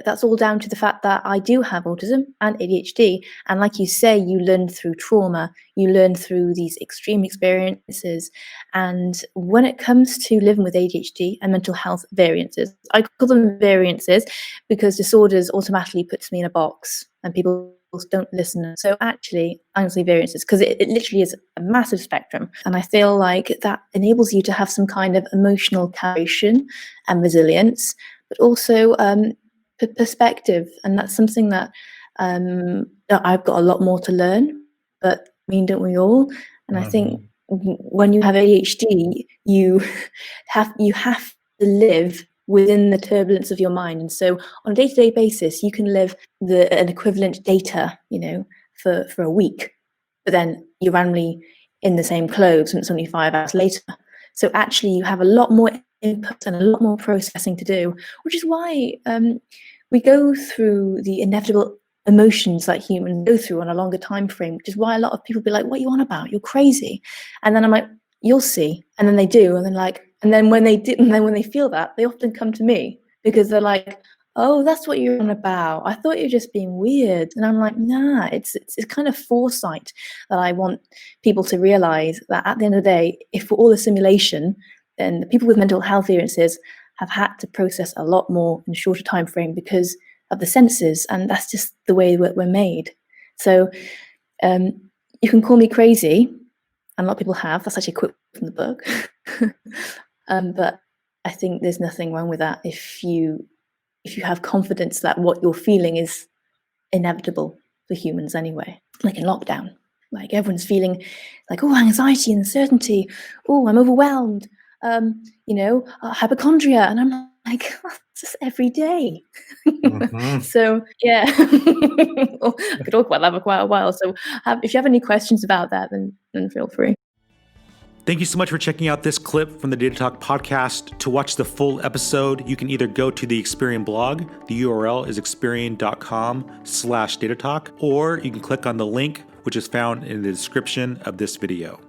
that's all down to the fact that I do have autism and ADHD. And like you say, you learn through trauma, you learn through these extreme experiences. And when it comes to living with ADHD and mental health variances, I call them variances because disorders automatically puts me in a box and people don't listen. So actually, I'm saying variances because it literally is a massive spectrum. And I feel like that enables you to have some kind of emotional calibration and resilience, but also perspective. And that's something that I've got a lot more to learn, but I mean, don't we all? And I think when you have ADHD, you have to live within the turbulence of your mind. And so on a day-to-day basis, you can live an equivalent data, for a week, but then you're randomly in the same clothes and it's only 5 hours later. So actually you have a lot more input and a lot more processing to do, which is why we go through the inevitable emotions that humans go through on a longer time frame, which is why a lot of people be like, what are you on about? You're crazy. And then I'm like, you'll see. And then they do. And then when they did, and then when they feel that, they often come to me because they're like, oh, that's what you're on about. I thought you were just being weird. And I'm like, nah, it's kind of foresight that I want people to realize that at the end of the day, if we're all a simulation, then the people with mental health variances have had to process a lot more in a shorter time frame because of the senses, and that's just the way we're made. So you can call me crazy, and a lot of people have. That's actually a quote from the book. But I think there's nothing wrong with that if you have confidence that what you're feeling is inevitable for humans anyway. Like in lockdown, like everyone's feeling like, oh, anxiety and uncertainty. Oh, I'm overwhelmed. Hypochondria, and I'm like, just every day. So yeah, I could talk about that for quite a while. So if you have any questions about that, then feel free. Thank you so much for checking out this clip from the Data Talk podcast. To watch the full episode, you can either go to the Experian blog. The URL is experian.com/datatalk, or you can click on the link, which is found in the description of this video.